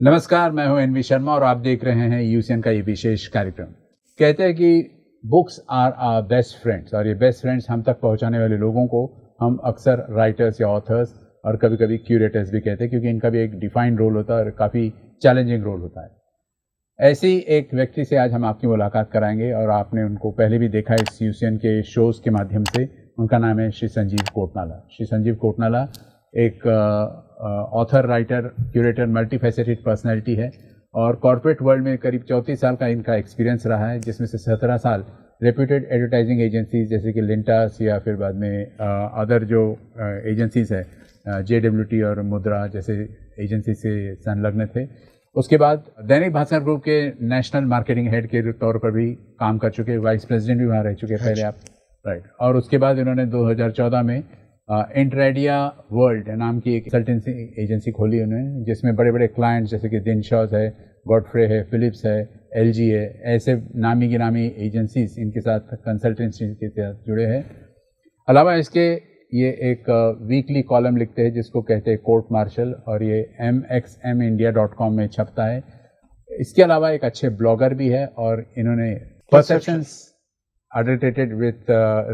नमस्कार, मैं हूं एनवी शर्मा और आप देख रहे हैं यूसीएन का ये विशेष कार्यक्रम। कहते हैं कि books are our best friends, और ये बेस्ट फ्रेंड्स हम तक पहुंचाने वाले लोगों को हम अक्सर राइटर्स या ऑथर्स और कभी कभी क्यूरेटर्स भी कहते हैं, क्योंकि इनका भी एक डिफाइंड रोल होता है और काफ़ी चैलेंजिंग रोल होता है। ऐसे ही एक व्यक्ति से आज हम आपकी मुलाकात कराएंगे और आपने उनको पहले भी देखा इस यूसीएन के शोज़ के माध्यम से। उनका नाम है श्री संजीव कोटनाला। श्री संजीव कोटनाला एक author, writer, curator, multifaceted personality है और कॉर्पोरेट वर्ल्ड में करीब 34 साल का इनका एक्सपीरियंस रहा है, जिसमें से 17 साल रेप्यूटेड एडवर्टाइजिंग एजेंसीज जैसे कि लिंटास या फिर बाद में अदर जो एजेंसीज है JWT और मुद्रा जैसे एजेंसी से संलग्न थे। उसके बाद दैनिक भास्कर ग्रुप के नेशनल मार्केटिंग हेड के तौर पर भी काम कर चुके, वाइस प्रेसिडेंट भी वहाँ रह चुके पहले आप, राइट। और उसके बाद इन्होंने 2014 में इंट्रेडिया वर्ल्ड नाम की एक कंसल्टेंसी एजेंसी खोली उन्होंने, जिसमें बड़े बड़े क्लाइंट्स जैसे कि दिनशॉज है, गॉडफ्रे है, फिलिप्स है, LG है, ऐसे नामी गिरामी एजेंसीज इनके साथ कंसल्टेंसी के साथ जुड़े हैं। अलावा इसके ये एक वीकली कॉलम लिखते हैं जिसको कहते हैं कोर्ट मार्शल, और ये mxmindia.com में छपता है। इसके अलावा एक अच्छे ब्लॉगर भी है और इन्होंने परसेप्शंस अडल्टेटेड विथ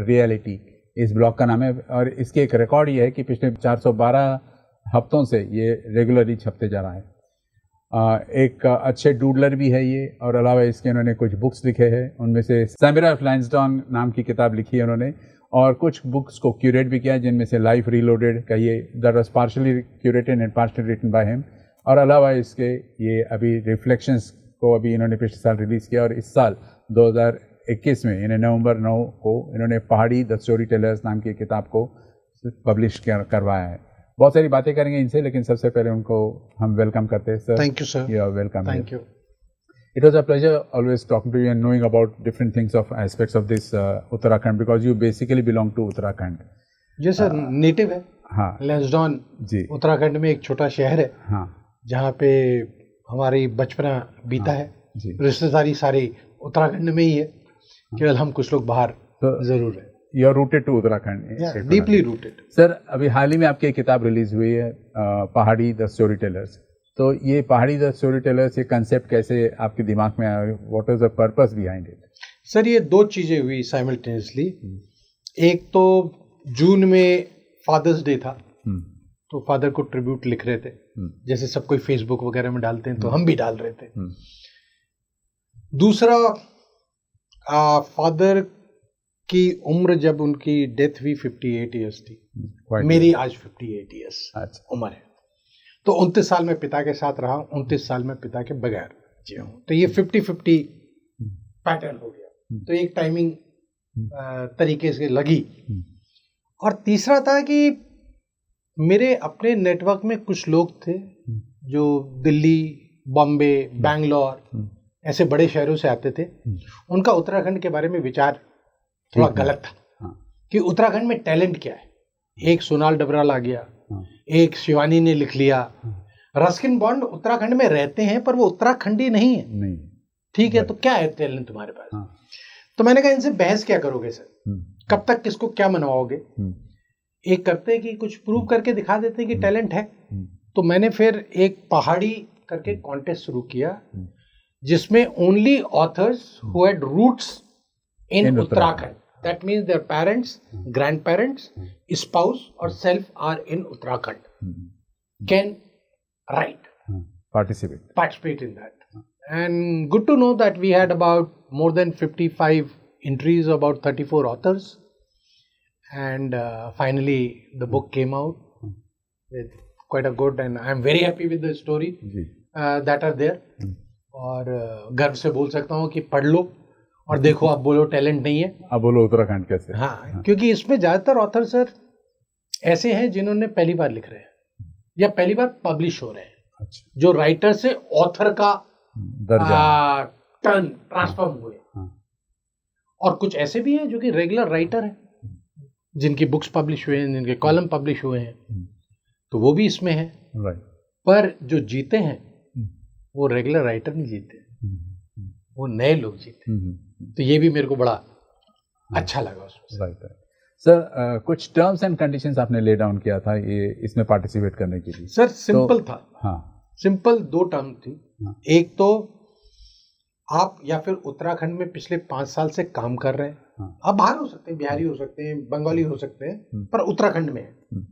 रियलिटी इस ब्लॉग का नाम है, और इसके एक रिकॉर्ड ये है कि पिछले 412 हफ्तों से ये रेगुलरली छपते जा रहा है। एक अच्छे डूडलर भी है ये, और अलावा इसके इन्होंने कुछ बुक्स लिखे हैं, उनमें से सैमिरा ऑफ लाइंसडाउन नाम की किताब लिखी है उन्होंने, और कुछ बुक्स को क्यूरेट भी किया है, जिनमें से लाइफ रीलोडेड का ये that was partially curated and partially written by him, और अलावा इसके ये अभी रिफ्लेक्शंस को अभी इन्होंने पिछले साल रिलीज़ किया, और इस साल 2021 में इन्हें नवंबर 9 को इन्होंने पहाड़ी द स्टोरी टेलर्स नाम की किताब को पब्लिश करवाया है। बहुत सारी बातें करेंगे इनसे, लेकिन सबसे पहले उनको हम वेलकम करते हैं। Sir, thank you sir. You are welcome. Thank you. It was a pleasure always talking to you and knowing about different things of aspects of this Uttarakhand, because you basically belong to Uttarakhand. जी sir, native है। हाँ, लैंसडाउन जी उत्तराखंड में एक छोटा शहर है, हाँ, जहाँ पे हमारी बचपना बीता है। जी, रिश्तेदारी सारी उत्तराखंड में ही है, केवल हम कुछ लोग बाहर जरूर है। You are rooted to Uttarakhand, deeply rooted. Sir, अभी हाल ही में आपकी एक किताब रिलीज हुई है पहाड़ी द स्टोरी टेलर्स। तो ये पहाड़ी द स्टोरी टेलर्स, ये कंसेप्ट कैसे आपके दिमाग में आया? What is the purpose behind it? Sir, ये दो चीजें हुई साइमल्टेनियसली। एक तो जून में फादर्स डे था, तो फादर को ट्रिब्यूट लिख रहे थे, जैसे सब कोई फेसबुक वगैरह में डालते हैं, तो हम भी डाल रहे थे। दूसरा, फादर की उम्र जब उनकी डेथ हुई 58 ईयर्स थी, मेरी आज 58 ईयर्स उम्र है, तो 29 साल में पिता के साथ रहा, 29 साल में पिता के बगैर जिया हूँ, तो ये 50-50 पैटर्न हो गया। तो एक टाइमिंग तरीके से लगी। और तीसरा था कि मेरे अपने नेटवर्क में कुछ लोग थे जो दिल्ली, बॉम्बे, बैंगलोर ऐसे बड़े शहरों से आते थे। उनका उत्तराखंड के बारे में विचार थोड़ा गलत था कि उत्तराखंड में टैलेंट क्या है। एक सोनाल डबराल आ गया, एक शिवानी ने लिख लिया, रस्किन बॉन्ड उत्तराखंड में रहते हैं पर वो उत्तराखंडी नहीं है। ठीक है, तो क्या है टैलेंट तुम्हारे पास? तो मैंने कहा इनसे बहस क्या करोगे सर, कब तक किसको क्या मनवाओगे? एक करते हैं कि कुछ प्रूव करके दिखा देते हैं कि टैलेंट है। तो मैंने फिर एक पहाड़ी करके कॉन्टेस्ट शुरू किया, जिसमें only authors who had roots in Uttarakhand, that means their parents, grandparents, spouse or self are in Uttarakhand, can write, participate in that. And good to know that we had about more than 55 entries, about 34 authors, and finally the book came out with quite a good, and I am very happy with the story that are there. और गर्व से बोल सकता हूँ कि पढ़ लो और देखो, आप बोलो टैलेंट नहीं है, अब बोलो उत्तराखंड कैसे। हाँ, क्योंकि इसमें ज्यादातर ऑथर सर ऐसे हैं जिन्होंने पहली बार लिख रहे हैं या पहली बार पब्लिश हो रहे हैं। अच्छा। जो राइटर से ऑथर का दर्जा टर्न ट्रांसफॉर्म हुए, और कुछ ऐसे भी हैं जो कि रेगुलर राइटर हैं, जिनकी बुक्स पब्लिश हुए हैं, जिनके कॉलम पब्लिश हुए हैं, तो वो भी इसमें है। पर जो जीते हैं वो रेगुलर राइटर नहीं जीते, वो नए लोग जीते। तो ये भी मेरे को बड़ा अच्छा लगा उसमें। सर कुछ टर्म्स एंड कंडीशंस आपने ले डाउन किया था ये इसमें पार्टिसिपेट करने के लिए। सर सिंपल था। हाँ, सिंपल 2 टर्म थी। एक तो आप या फिर उत्तराखंड में पिछले 5 साल से काम कर रहे हैं, आप बाहर हो सकते हैं, बिहारी हो सकते हैं, बंगाली हो सकते हैं, पर उत्तराखंड में है,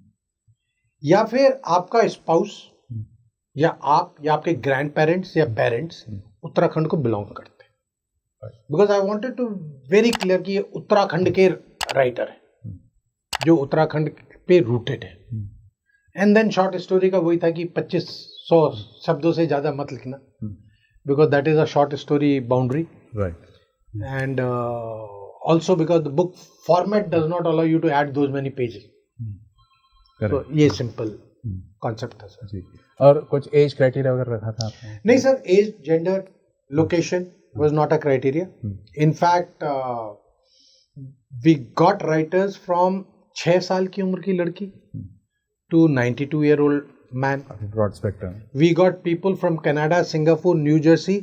या फिर आपका स्पाउस या आप या आपके ग्रैंड पेरेंट्स या पेरेंट्स उत्तराखंड को बिलोंग करते हैं। Because I wanted to very clear कि ये उत्तराखंड के राइटर है जो उत्तराखंड पे रूटेड है। एंड देन शॉर्ट स्टोरी का वही था कि 2500 शब्दों से ज्यादा मत लिखना, because that is a short story boundary, right? And also because the book format does not allow you to add those many pages. So ये simple concept था सर। और कुछ एज क्राइटेरिया वगैरह रखा था आपने? नहीं sir, age, gender, location was not a criteria. In fact, we got writers from 6 साल की उम्र की लड़की to 92-year-old man. Broad spectrum. We got people from Canada, Singapore, New Jersey,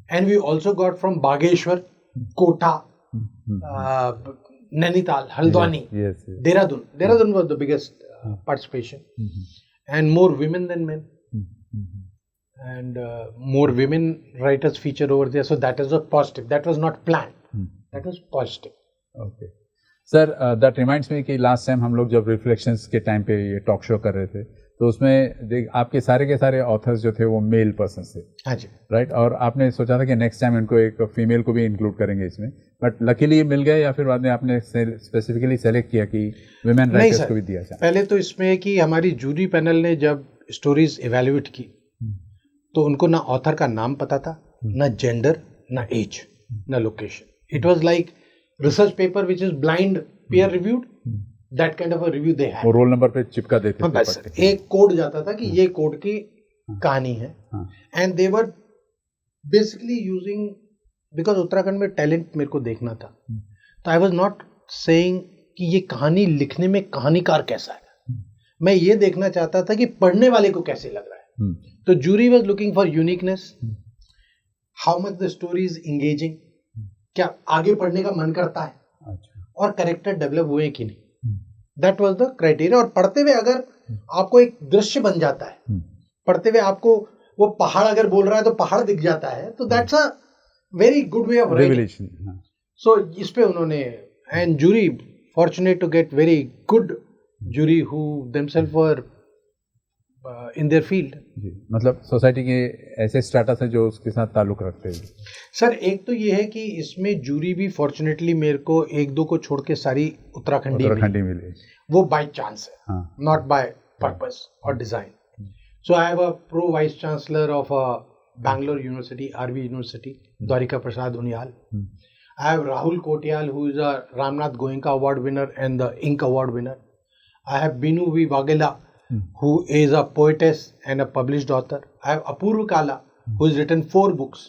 and we also got from Bageshwar, Kota, Nainital, Haldwani, yes. Dehradun. Dehradun was the biggest participation, and more women than men, and more women writers featured over there. So that is a positive. That was not planned. That was positive. Okay. Sir that reminds me कि last time हम लोग जब reflections के time पे ये talk show कर रहे थे तो उसमें आपके सारे के सारे ऑथर्स जो थे वो मेल पर्सन थे। हाँ जी, राइट। और आपने सोचा था कि नेक्स्ट टाइम इनको एक फीमेल को भी इंक्लूड करेंगे इसमें, बट लकीली ये मिल गए या फिर बाद में आपने स्पेसिफिकली सेलेक्ट किया कि वुमेन राइटर्स को भी दिया जाए? पहले तो इसमें कि हमारी जूरी पैनल ने जब स्टोरीज इवेल्युएट की तो उनको ना ऑथर का नाम पता था, ना जेंडर, ना एज, ना location. It was like research paper which is blind peer reviewed, that kind of a review they had. वो रोल नंबर पे चिपका देते थे। बस एक कोड जाता था कि ये कोड की कहानी है, and they were basically using, because Uttarakhand में टैलेंट मेरे को देखना था, तो आई वाज नॉट सेइंग कि ये कहानी लिखने में कहानीकार कैसा है, मैं ये देखना चाहता था कि पढ़ने वाले को कैसे लग रहा है। तो jury was looking for uniqueness, how much the story is engaging, क्या आगे पढ़ने का मन करता है, और कैरेक्टर डेवलप हुए कि नहीं, दैट वाज द क्राइटेरिया। और पढ़ते हुए अगर आपको एक दृश्य बन जाता है, पढ़ते हुए आपको वो पहाड़ अगर बोल रहा है तो पहाड़ दिख जाता है, तो that's a very good way of writing. So इस पे उन्होंने, and jury fortunate to get very good jury who themselves were in their field. मतलब सोसाइटी के ऐसे स्टार्टअप हैं जो उसके साथ ताल्लुक रखते हैं। सर एक तो ये है कि इसमें जूरी भी फॉर्चुनेटली मेरे को 1-2 को छोड़ के सारी उत्तराखंडी मिली, वो बाय चांस है, नॉट बाय पर्पस और design. So I have a pro vice chancellor of Bangalore university, RV university, Dwarika Prasad Uniyal. I have Rahul Kotiyal who is a Ramnath Goenka award winner and the ink award winner. I have Binu V Vaghela who is a poetess and a published author. I have Apurva Kala, who has written 4 books.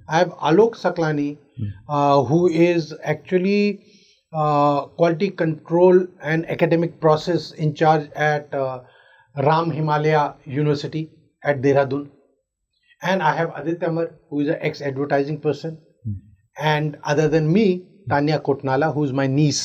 I have Alok Saklani, who is actually quality control and academic process in charge at Ram Himalaya University at Dehradun. And I have Aditya Amar, who is an ex-advertising person. And other than me, Tanya Kotnala, who is my niece,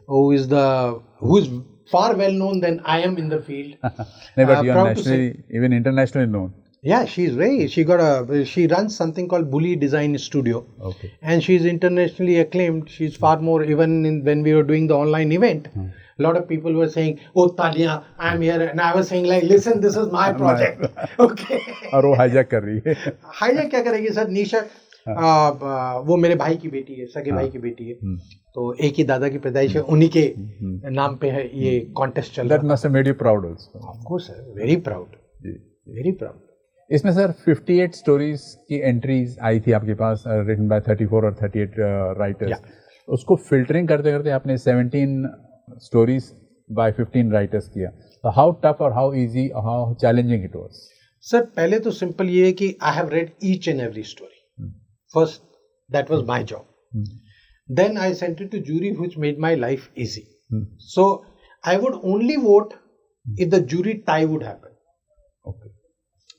who is far well known than I am in the field. No, but you are nationally, even internationally known. Yeah, she runs something called Bully Design Studio. Okay. And she's internationally acclaimed. She's far more, even when we were doing the online event, a lot of people were saying, "Oh, Tanya, I'm here," and I was saying like, "Listen, this is my project." Okay. और वो hijack कर रही है। Hijack क्या करेगी sir? निशा वो मेरे भाई की बेटी है, सगे भाई की बेटी है, तो एक ही दादा की पैदाइश है, उन्हीं के नाम पे है ये कॉन्टेस्ट चल रहा है। That must have made you proud also. Of course, sir, very proud, very proud. इसमें सर 58 स्टोरीज की एंट्रीज आई थी आपके पास, रिटन बाय 34 और 38 राइटर्स। उसको फिल्टरिंग करते करते आपने 17 स्टोरीज बाय 15 राइटर्स किया। तो हाउ टफ और हाउ इजी और how challenging it was? Sir पहले तो सिंपल ये है कि I have read each and every story first, that was my job. Then I sent it to jury, which made my life easy. So I would only vote if the jury tie would happen. Okay.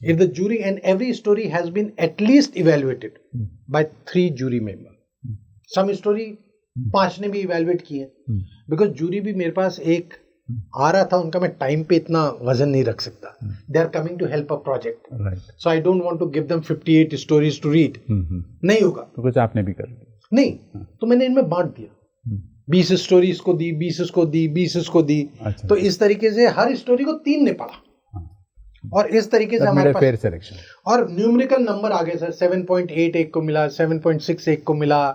If the jury, and every story has been at least evaluated by 3 jury members. Some story 5 ने भी evaluate किए, because jury भी मेरे पास एक आ रहा था, उनका मैं टाइम पे इतना वजन नहीं रख सकता. They are coming to help a project. Right. So I don't want to give them 58 stories to read. नहीं होगा. तो कुछ आपने भी कर लिया. नहीं, तो मैंने इनमें बांट दिया. 20 स्टोरी इसको दी, 20 इसको दी, 20 इसको दी. अच्छा. तो इस तरीके से हर स्टोरी को 3 ने पढ़ा. और इस तरीके से हमारे पास फेयर सिलेक्शन और न्यूमेरिकल नंबर आ गए सर. 7.8 एक को मिला, 7.6 एक को मिला.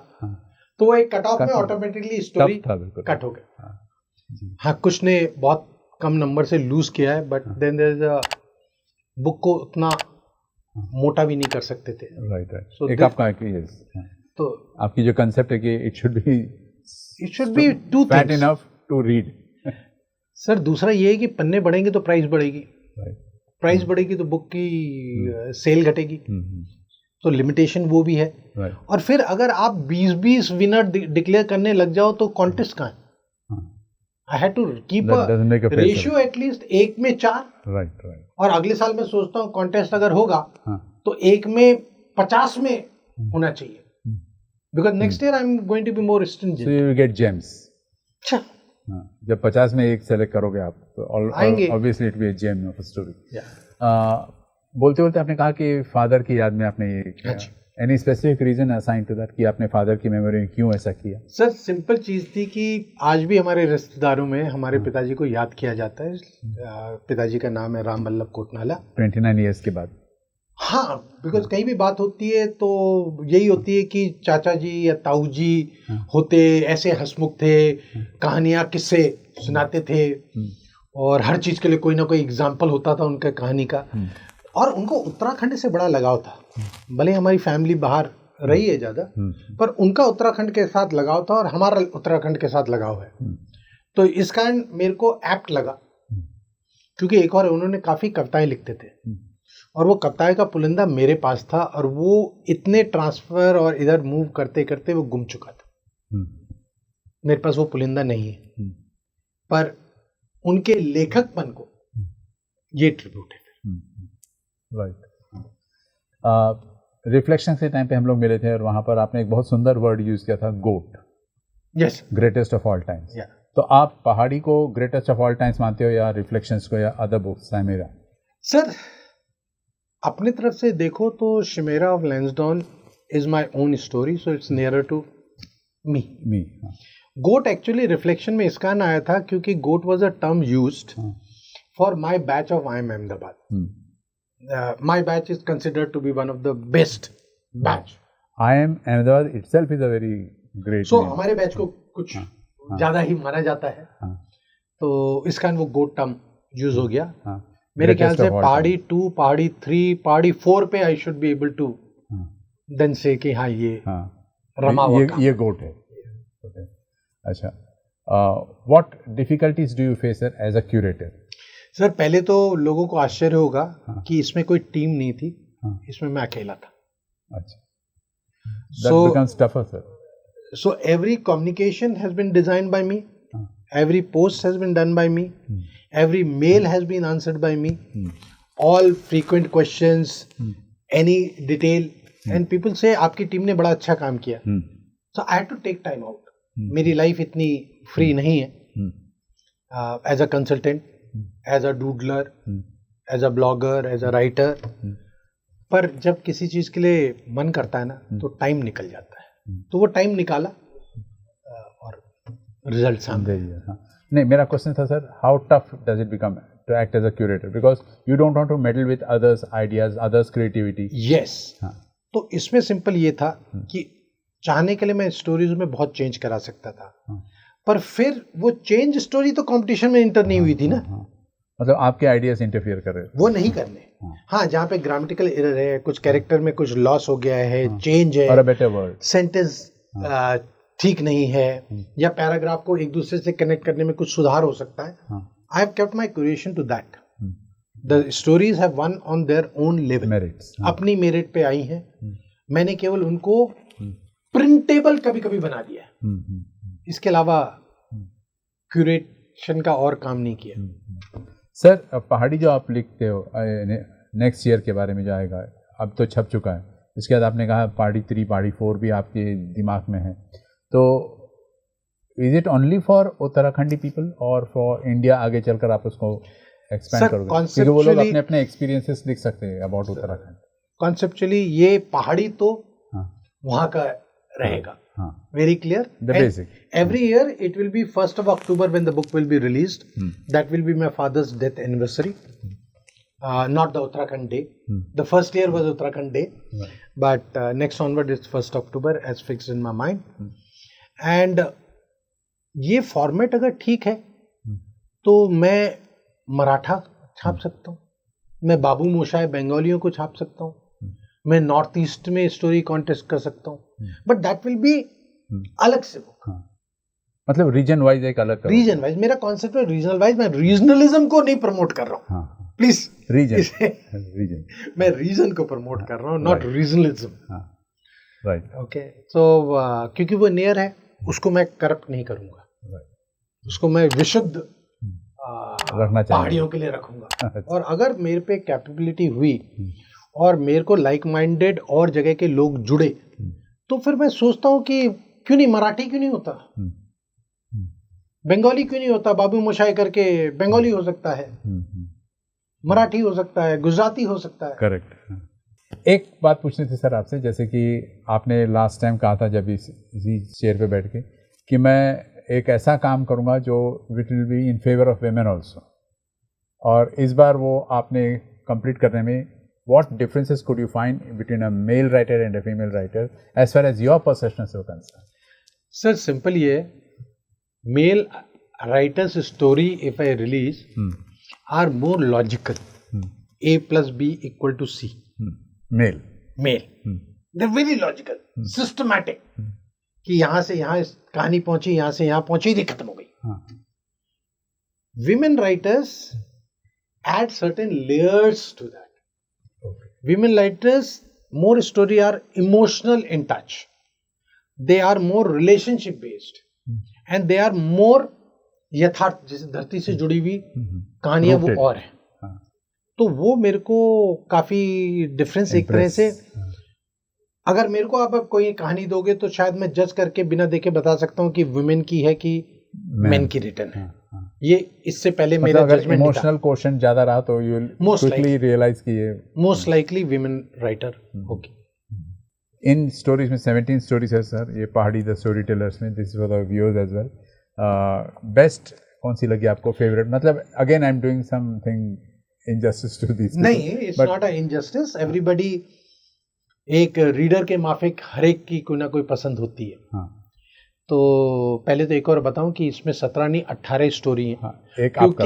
तो वो एक कट ऑफ में ऑटोमेटिकली स्टोरी कट हो गया. हाँ, कुछ ने बहुत कम नंबर से लूज किया है, but then there is a book को उतना मोटा भी नहीं कर सकते थे. राइट. एक आपका तो आपकी जो कंसेप्ट है कि it should be too fat enough to read. Sir दूसरा ये है कि पन्ने बढ़ेंगे तो प्राइस बढ़ेगी. प्राइस बढ़ेगी तो बुक की सेल घटेगी. तो लिमिटेशन वो भी है. और फिर अगर आप 20-20 विनर डिक्लेयर करने लग जाओ तो कॉन्टेस्ट कहाँ है? I had to keep a ratio at least 1 में 4. राइट. और अगले साल मैं सोचता हूँ कॉन्टेस्ट अगर होगा तो 1 में 50 में होना चाहिए. Because next year I'm going to be more stringent. So you will get gems. अच्छा. जब 50 में एक सेलेक्ट करोगे आप तो obviously it will be a gem of a story. बोलते बोलते आपने कहा कि फादर की याद में आपने ये किया. Any specific reason assigned to that कि आपने फादर की मेमोरी में क्यों ऐसा किया? सर सिंपल चीज़ थी कि आज भी हमारे रिश्तेदारों में हमारे पिताजी को याद किया जाता है. पिताजी का नाम है राम वल्लभ कोटनाला. 29 ईयर्स के बाद. हाँ, बिकॉज कहीं भी बात होती है तो यही होती है कि चाचा जी या ताऊ जी होते, ऐसे हंसमुख थे, कहानियाँ किस्से सुनाते थे, और हर चीज़ के लिए कोई ना कोई एग्जाम्पल होता था उनका कहानी का. और उनको उत्तराखंड से बड़ा लगाव था. भले हमारी फैमिली बाहर रही है ज़्यादा, पर उनका उत्तराखंड के साथ लगाव था और हमारा उत्तराखंड के साथ लगाव है. तो इस कारण मेरे को एप्ट लगा, क्योंकि एक और उन्होंने काफ़ी कविताएं लिखते थे और वो कविताएं का पुलिंदा मेरे पास था, और वो इतने ट्रांसफ़र और इधर मूव करते करते वो गुम चुका था. मेरे पास वो पुलिंदा नहीं है, पर उनके लेखकपन को ये ट्रिब्यूट है. राइट. रिफ्लेक्शन के टाइम पे हम लोग मिले थे और वहाँ पर आपने एक बहुत सुंदर वर्ड यूज़ किया था, GOAT. Yes. Greatest of all times. तो आप पहाड़ी को ग्रेटेस्ट ऑफ ऑल टाइम्स मानते हो या रिफ्लेक्शंस को या अदर बुक्स शिमेरा? सर अपने तरफ से देखो तो chimera of Lansdowne is my own story, so it's nearer to me. GOAT actually reflection में इस कारण आया था क्योंकि GOAT was a term used for my batch of IIM Ahmedabad. My batch is considered to be one of the best batch. IIM Ahmedabad itself is a very great. So हमारे batch को कुछ ज़्यादा ही माना जाता है. तो इस कारण वो गोट टर्म यूज हो गया. मेरे ख्याल से पहाड़ी 2, पहाड़ी 3, पहाड़ी 4 पे I should be able to then say कि हाँ ये रमा हुआ ये गोट है. अच्छा. What difficulties do you face as a curator? Sir पहले तो लोगों को आश्चर्य होगा कि इसमें कोई टीम नहीं थी. इसमें मैं अकेला था. अच्छा. That becomes tougher, sir. So every communication has been designed by me. Every post has been done by me. Every mail has been answered by me. All frequent questions, any detail, and people say आपकी team ने बड़ा अच्छा काम किया. So I had to take time out. मेरी life इतनी free नहीं है. As a consultant, as a doodler, as a blogger, as a writer. पर जब किसी चीज़ के लिए मन करता है ना तो टाइम निकल जाता है. तो वो टाइम निकाला और रिजल्ट सामने. नहीं, मेरा क्वेश्चन था sir, how tough does it become to act as a curator, because you don't want to meddle with others ideas, others creativity. Yes. तो इसमें सिंपल ये था कि चाहने के लिए मैं स्टोरीज में बहुत चेंज करा सकता था, पर फिर वो चेंज स्टोरी तो कंपटीशन में इंटर नहीं हुई थी ना. मतलब आपके आइडियाज इंटरफियर कर रहे वो नहीं करने. हाँ, जहाँ पे ग्रामेटिकल एरर है, कुछ कैरेक्टर में कुछ लॉस हो गया है, चेंज है, और अ बेटर वर्ड, सेंटेंस ठीक नहीं है, या पैराग्राफ को एक दूसरे से कनेक्ट करने में कुछ सुधार हो सकता है. I have kept my curation to that. The stories have won on their own level, अपनी मेरिट पे आई हैं. मैंने केवल उनको प्रिंटेबल कभी कभी बना दिया है. इसके अलावा क्यूरेशन का और काम नहीं किया। सर पहाड़ी जो आप लिखते हो नेक्स्ट ईयर के बारे में जाएगा, अब तो छप चुका है, इसके बाद आपने कहा पहाड़ी 3 पहाड़ी 4 भी आपके दिमाग में है, तो is it only for Uttarakhandi people और फॉर इंडिया आगे चलकर आप उसको एक्सपेंड करोगे? क्योंकि वो लोग अपने अपने एक्सपीरियंसेस लिख सकते हैं अबाउट उत्तराखंड। कॉन्सेप्चुअली ये पहाड़ी तो वहाँ का रहेगा, very clear. The basic. Every year it will be 1st of October when the book will be released. That will be my father's death anniversary. Not the Uttarakhand day. The first year was Uttarakhand day, but next onward it's 1st October as fixed in my mind. And ये format अगर ठीक है तो मैं मराठा छाप सकता हूँ, मैं बाबू मोशाय बंगालियों को छाप सकता हूँ, मैं नॉर्थ ईस्ट में स्टोरी कॉन्टेस्ट कर सकता हूँ, बट दैट विल बी अलग से बुक। मतलब रीजन वाइज एक अलग, रीजन वाइज मेरा कॉन्सेप्ट है, रीजनल वाइज। मैं रीजनलिज्म को नहीं प्रमोट कर रहा हूँ, प्लीज। रीजन मैं रीजन को प्रमोट कर रहा हूँ, नॉट रीजनलिज्म। Right, okay. तो क्योंकि वो नियर है, उसको मैं करप्ट नहीं करूंगा, उसको मैं विशुद्ध रखना चाहिए, पहाड़ियों के लिए रखूंगा। और अगर मेरे पे कैपेबिलिटी हुई और मेरे को लाइक माइंडेड और जगह के लोग जुड़े, तो फिर मैं सोचता हूँ कि क्यों नहीं मराठी क्यों नहीं होता, बंगाली क्यों नहीं होता, बाबू मोशाय करके बंगाली हो सकता है, मराठी हो सकता है, गुजराती हो सकता है। करेक्ट। एक बात पूछनी थी सर आपसे, जैसे कि आपने लास्ट टाइम कहा था जब इसी चेयर पे बैठ के कि मैं एक ऐसा काम करूंगा जो which will be in favour of women also, और इस बार वो आपने कंप्लीट करने में what differences could you find between a male writer and a female writer as far as your perceptions are concerned? Sir, simple ये male writers story if I release are more logical. A plus B equal to C. Male. They're very logical, systematic. कि यहाँ से यहाँ कहानी पहुंची, यहाँ से यहाँ पहुंची, ये खत्म हो गई। Women writers add certain layers to that. Women writers, more story are emotional in touch. They are more relationship based, and they are more यथार्थ, जैसे धरती से जुड़ी हुई कहानियां वो और है। तो वो मेरे को काफी डिफरेंस एक तरह से, अगर मेरे को आप कोई कहानी दोगे तो शायद मैं जज करके बिना देखे बता सकता हूँ कि वुमेन की है कि मेन की रिटर्न है। ये इससे पहले मेरा जजमेंट इमोशनल क्वेश्चन ज्यादा रहा तो यू विल क्विकली रियलाइज कि ये मोस्ट लाइकली वुमेन राइटर होगी। इन स्टोरीज में 17 स्टोरीज है सर, ये पहाड़ी द स्टोरी टेलर्स में, this for the viewers as well. Best कौन सी लगी आपको, फेवरेट? मतलब again I am doing something injustice to this. नहीं, it's not a injustice. Everybody, एक रीडर के माफिक हर एक की कोई ना कोई पसंद होती है। तो पहले तो एक और बताऊं कि इसमें 17 नहीं 18 स्टोरी हैं। एक आपका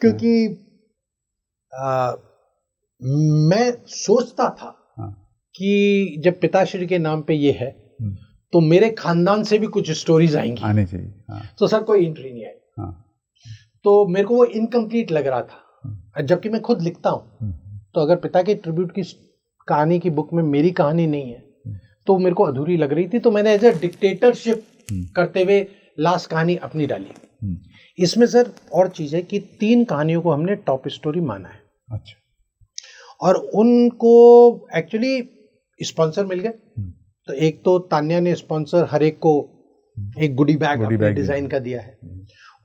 क्योंकि मैं सोचता था कि जब पिताश्री के नाम पे ये है तो मेरे खानदान से भी कुछ स्टोरीज आएंगी, आनी चाहिए। तो सर कोई एंट्री नहीं आई, तो मेरे को वो इनकम्प्लीट लग रहा था। जबकि मैं खुद लिखता हूँ, तो अगर पिता के ट्रिब्यूट की कहानी की बुक में मेरी कहानी नहीं है तो मेरे को अधूरी लग रही थी। तो मैंने एज ए डिक्टेटरशिप करते हुए लास्ट कहानी अपनी डाली। इसमें सर और चीज है कि 3 कहानियों को हमने टॉप स्टोरी माना है। अच्छा। और उनको एक्चुअली स्पॉन्सर मिल गए। तो एक तो तान्या ने स्पॉन्सर हर एक को एक गुडी बैग डिजाइन का दिया है,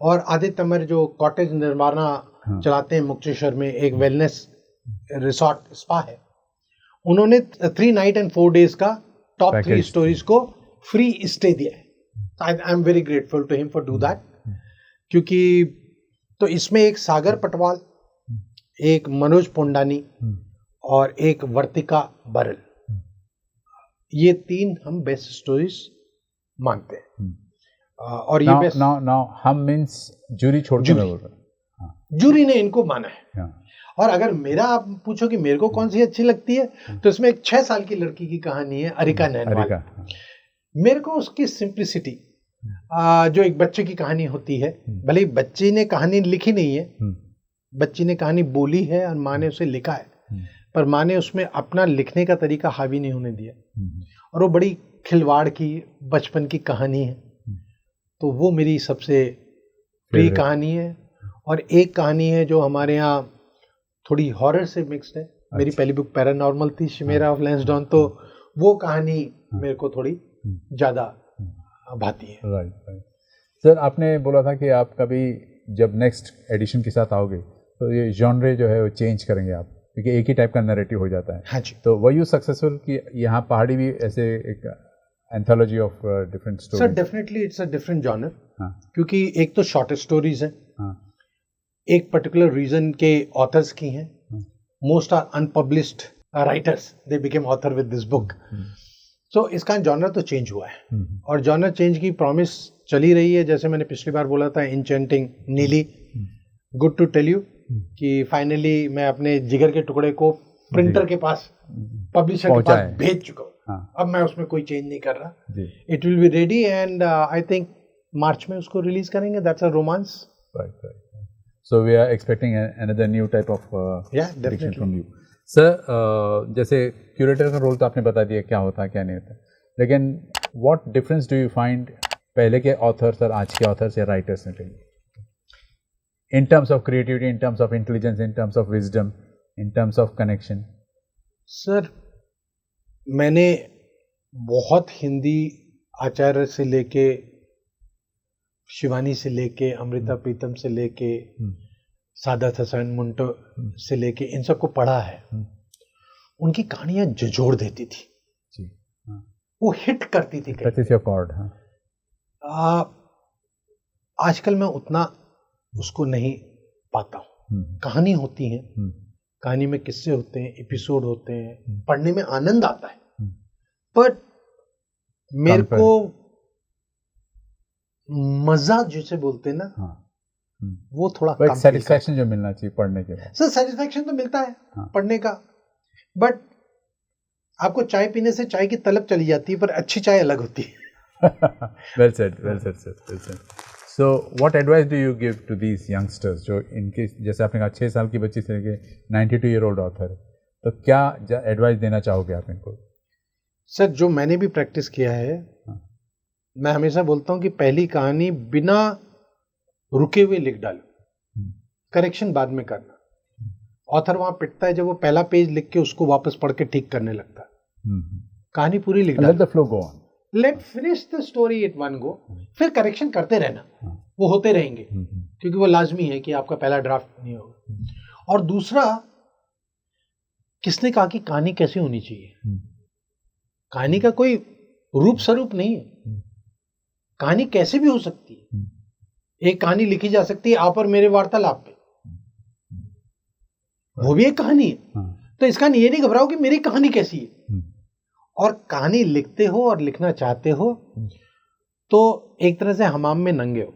और आदित्य तमर जो कॉटेज निर्माणा चलाते हैं मुक्तेश्वर में, एक वेलनेस रिसोर्ट स्पा है, उन्होंने 3 नाइट एंड 4 डेज का टॉप 3 स्टोरीज को फ्री स्टे दिया है। I am very grateful to him for do that. क्योंकि तो इसमें एक सागर पटवाल, एक मनोज पोंडानी और एक वर्तिका बरल, ये 3 हम बेस्ट स्टोरीज मानते हैं। और ये बेस्ट नाउ हम मींस जूरी छोड़ के बोल रहे, जूरी ने इनको माना है। और अगर मेरा आप पूछो कि मेरे को कौन सी अच्छी लगती है, तो इसमें एक 6 साल की लड़की की कहानी है, अरिका नैनवाल। मेरे को उसकी सिंप्लिसिटी, जो एक बच्चे की कहानी होती है, भले ही बच्चे ने कहानी लिखी नहीं है, बच्ची ने कहानी बोली है और माँ ने उसे लिखा है, पर माँ ने उसमें अपना लिखने का तरीका हावी नहीं होने दिया, और वो बड़ी खिलवाड़ की बचपन की कहानी है, तो वो मेरी सबसे प्रिय कहानी है। और एक कहानी है जो हमारे यहाँ थोड़ी हॉरर से मिक्स्ड है। मेरी पहली बुक पैरानॉर्मल थी, शिमेरा ऑफ लैंसडाउन, तो वो कहानी मेरे को थोड़ी ज़्यादा भाती है। Right right. सर, आपने बोला था कि आप कभी जब नेक्स्ट एडिशन के साथ आओगे तो ये जॉनरे जो है वो चेंज करेंगे आप, क्योंकि एक ही टाइप का नैरेटिव हो जाता है। हाँ जी। तो वर यू सक्सेसफुल कि यहाँ पहाड़ी भी ऐसे एक anthology of different story? Sir definitely it's a different genre, क्योंकि एक तो शॉर्ट स्टोरीज हैं, एक पर्टिकुलर रीजन के ऑथर्स की हैं। Most are unpublished writers, they became author with this book. So इसका जॉनर तो चेंज हुआ है, और जॉनर चेंज की प्रॉमिस चली रही है। जैसे मैंने पिछली बार बोला था, इंचेंटिंग नीली, गुड टू टेल यू कि फाइनली मैं अपने जिगर के टुकड़े को प्रिंटर के पास, पब्लिशर के पास भेज चुका हूँ। अब मैं उसमें कोई चेंज नहीं कर रहा। It will be ready and I think March में उसको रिलीज करेंगे। That's a romance. Right right. So we are expecting another new type of diction from you. Sir, जैसे क्यूरेटर का रोल तो आपने बता दिया क्या होता है क्या नहीं होता, लेकिन what difference do you find पहले के ऑथर्स और आज के ऑथर्स या राइटर्स में कहीं, in terms of creativity, in terms of intelligence, in terms of wisdom, in terms of connection? Sir, मैंने बहुत हिंदी आचार्य से लेके, शिवानी से लेके, अमृता प्रीतम से लेके, सादत हसन मुंटो से लेके, इन सबको पढ़ा है। उनकी कहानियां झंझोड़ देती थी जी। वो हिट करती थी। आजकल मैं उतना उसको नहीं पाता हूँ। कहानी होती है, कहानी में किस्से होते हैं, एपिसोड होते हैं, पढ़ने में आनंद आता है, पर मेरे को मजा जिसे बोलते हैं ना, वो थोड़ा कम। सेटिस्फैक्शन जो मिलना चाहिए पढ़ने के बाद। सर सेटिस्फैक्शन तो मिलता है पढ़ने का, बट आपको चाय पीने से चाय की तलब चली जाती है, पर अच्छी चाय अलग होती है। well said, well said, sir, well said. So what advice do you give to these youngsters जो इनके, जैसे आपने कहा 6 साल की बच्ची से लेके 92-year-old ऑथर, तो क्या एडवाइस देना चाहोगे आप इनको? सर, जो मैंने भी प्रैक्टिस किया है, मैं हमेशा बोलता हूँ कि पहली कहानी बिना रुके हुए लिख डालो, करेक्शन बाद में करना। ऑथर वहां पिटता है जब वो पहला पेज लिख के उसको वापस पढ़ के ठीक करने लगता है। कहानी पूरी लिख डालो, let the flow go on, let finish the story at one go, फिर करेक्शन करते रहना, वो होते रहेंगे, क्योंकि वो लाजमी है कि आपका पहला ड्राफ्ट नहीं होगा। और दूसरा, किसने कहा कि कहानी कैसी होनी चाहिए? कहानी का कोई रूप स्वरूप नहीं है, कहानी कैसे भी हो सकती है। एक कहानी लिखी जा सकती है आप और मेरे वार्तालाप पे, वो भी एक कहानी है। तो इसका ये नहीं घबराओ कि मेरी कहानी कैसी है। और कहानी लिखते हो और लिखना चाहते हो तो एक तरह से हमाम में नंगे हो,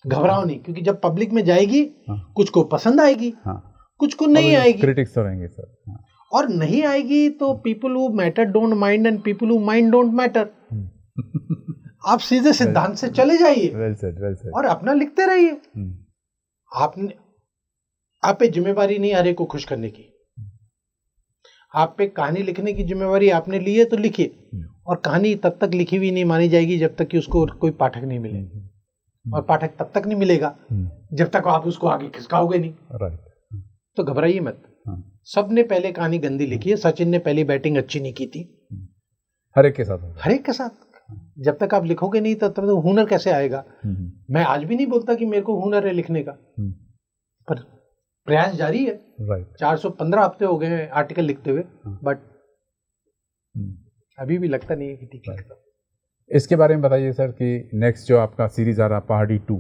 घबराओ नहीं, क्योंकि जब पब्लिक में जाएगी कुछ को पसंद आएगी, कुछ को नहीं आएगी, क्रिटिक्स तो रहेंगे सर, और नहीं आएगी तो people who matter don't mind and people who mind don't matter. आप सीधे सिद्धांत से चले जाइए और अपना लिखते रहिए। आप पे जिम्मेवारी नहीं हर एक को खुश करने की, आप पे कहानी लिखने की जिम्मेवारी आपने ली है, तो लिखिए। और कहानी तब तक लिखी हुई नहीं मानी जाएगी जब तक कि उसको कोई पाठक नहीं मिले, और पाठक तब तक नहीं मिलेगा जब तक आप उसको आगे खिसकाओगे नहीं। तो घबराइए मत, सबने पहले कहानी गंदी लिखी है। सचिन ने पहली बैटिंग अच्छी नहीं की थी, हर एक के साथ। जब तक आप लिखोगे नहीं तब तक हुनर कैसे आएगा? मैं आज भी नहीं बोलता कि मेरे को हुनर है लिखने का, पर प्रयास जारी है। 415 हफ्ते हो गए हैं आर्टिकल लिखते हुए, बट अभी भी लगता नहीं है कि ठीक लगता। इसके बारे में बताइए सर कि नेक्स्ट जो आपका सीरीज आ रहा पहाड़ी 2,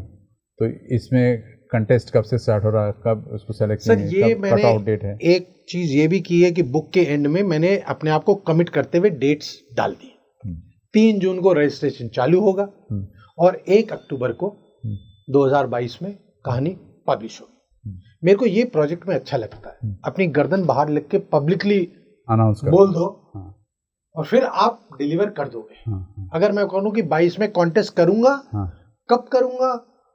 तो इसमें कंटेस्ट कब से स्टार्ट हो रहा है, कब उसको सेलेक्ट सर? ये मैंने एक चीज ये भी की है कि बुक के एंड में मैंने अपने आप को कमिट करते हुए डेट्स डाल दी। 3 जून को रजिस्ट्रेशन चालू होगा और 1 अक्टूबर को 2022 में कहानी पब्लिश होगी। मेरे को ये प्रोजेक्ट में अच्छा लगता है, अपनी गर्दन बाहर लिख के पब्लिकली अनाउंस बोल दो और फिर आप डिलीवर कर दोगे। अगर मैं कहूँ कि 22 में कॉन्टेस्ट करूंगा, कब करूंगा,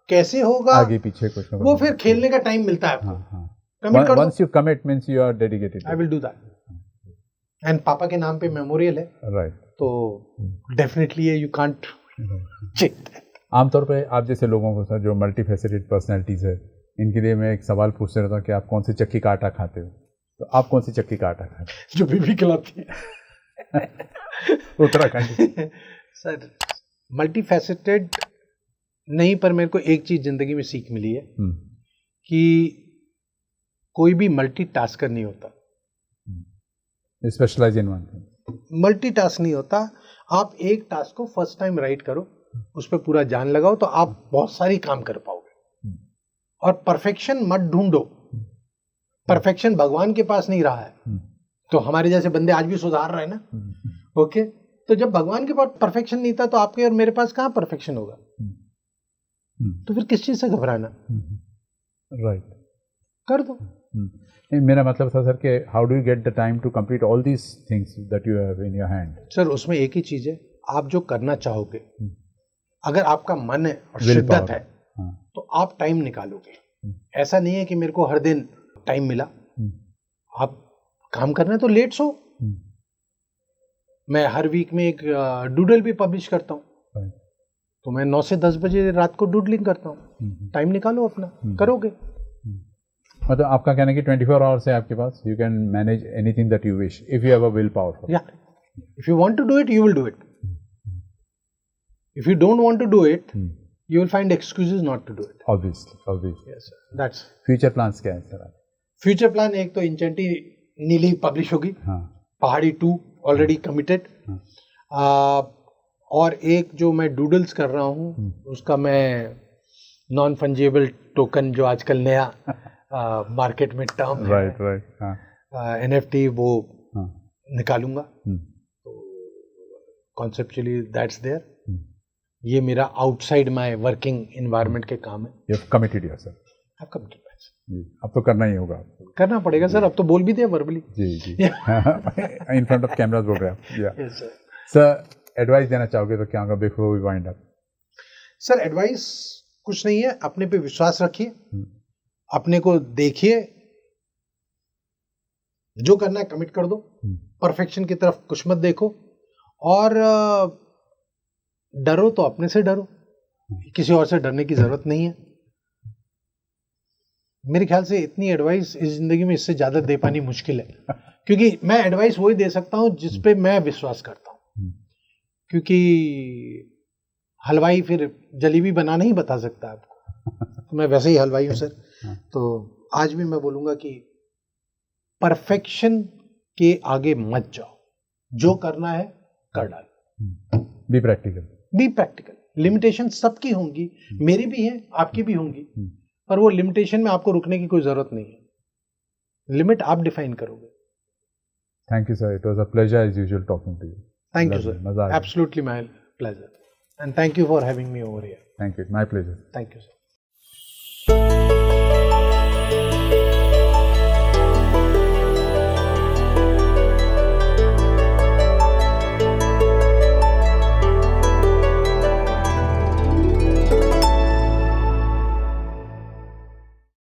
कैसे होगा, आगे पीछे कुछ वो फिर खेलने का टाइम मिलता है आपको। कमिट कर दो। Once you commit means you are dedicated. I will do that. And पापा के नाम पे मेमोरियल है। Right. तो definitely you can't check that. आमतौर पे आप जैसे लोगों को सर जो मल्टी फैसेटेड पर्सनैलिटीज़ है, इनके लिए मैं एक सवाल पूछते रहता हूँ कि आप कौन सी चक्की का आटा खाते हो, तो आप कौन सी चक्की का आटा खाते हो? जो बीबी खिलाती है। उत्तराखंड। सर मल्टी फैसेटेड नहीं, पर मेरे को एक चीज़ ज़िंदगी में सीख मिली है कि कोई भी मल्टी टास्कर नहीं होता। Specialize in one thing. Multitask नहीं होता। आप एक टास्क को फर्स्ट टाइम राइट करो, उस पर पूरा जान लगाओ, तो आप बहुत सारी काम कर पाओगे। और परफेक्शन मत ढूंढो, परफेक्शन भगवान के पास नहीं रहा है, तो हमारे जैसे बंदे आज भी सुधार रहे हैं ना। ओके, तो जब भगवान के पास परफेक्शन नहीं था, तो आपके और मेरे पास कहाँ परफेक्शन होगा? तो फिर किस चीज से घबराना? राइट, कर दो। मेरा मतलब था सर कि how do you get the time to complete all these things that you have in your hand? Sir उसमें एक ही चीज है, आप जो करना चाहोगे, अगर आपका मन है और शिद्दत है, तो आप टाइम निकालोगे। ऐसा नहीं है कि मेरे को हर दिन टाइम मिला। आप काम करना है तो लेट सो। मैं हर वीक में एक डूडल भी पब्लिश करता हूँ, तो मैं 9 से 10 बजे रात को डूडलिंग करता हूँ। टाइम निकालो अपना, करोगे। मतलब आपका कहना है कि 24 आवर्स है आपके पास, you can manage anything that you wish if you have a will power. या if you want to do it, you will do it. If you don't want to do it, you will find excuses not to do it. Obviously. Yes, sir. That's future plans क्या है sir? Future plan एक तो इंचेंटी नीली publish होगी, पहाड़ी 2 already committed, और एक जो मैं डूडल्स कर रहा हूँ उसका मैं नॉन फंजेबल टोकन, जो आजकल नया मार्केट में टर्म है, राइट, NFT, वो निकालूंगा। तो कॉन्सेप्चुअली दैट्स देयर। ये मेरा आउटसाइड माय वर्किंग एनवायरनमेंट के काम है। You have committed yourself. I have committed myself. अब तो करना ही होगा, करना पड़ेगा सर। अब तो बोल भी दिया वर्बली। जी इन फ्रंट ऑफ कैमरास बोल रहे हैं। यस सर, एडवाइस देना चाहोगे तो क्या होगा before we wind up? Sir advice कुछ नहीं है, अपने पे विश्वास रखिए, अपने को देखिए, जो करना है कमिट कर दो, परफेक्शन की तरफ कुछ मत देखो, और डरो तो अपने से डरो, किसी और से डरने की जरूरत नहीं है। मेरे ख्याल से इतनी एडवाइस इस जिंदगी में इससे ज्यादा दे पानी मुश्किल है, क्योंकि मैं एडवाइस वही दे सकता हूं जिस पे मैं विश्वास करता हूं, क्योंकि हलवाई फिर जलेबी बनाना ही बता सकता है आपको। तो मैं वैसे ही हलवाई हूं सर। तो आज भी मैं बोलूंगा कि परफेक्शन के आगे मत जाओ, जो करना है कर डालो। Be practical. Be practical. Limitation सबकी होंगी, मेरी भी है, आपकी भी होंगी, पर वो लिमिटेशन में आपको रुकने की कोई जरूरत नहीं है। लिमिट आप डिफाइन करोगे। Thank you sir, it was a pleasure as usual talking to you. Thank you sir, absolutely my pleasure, and thank you for having me over here. Thank you, my pleasure. Thank you sir.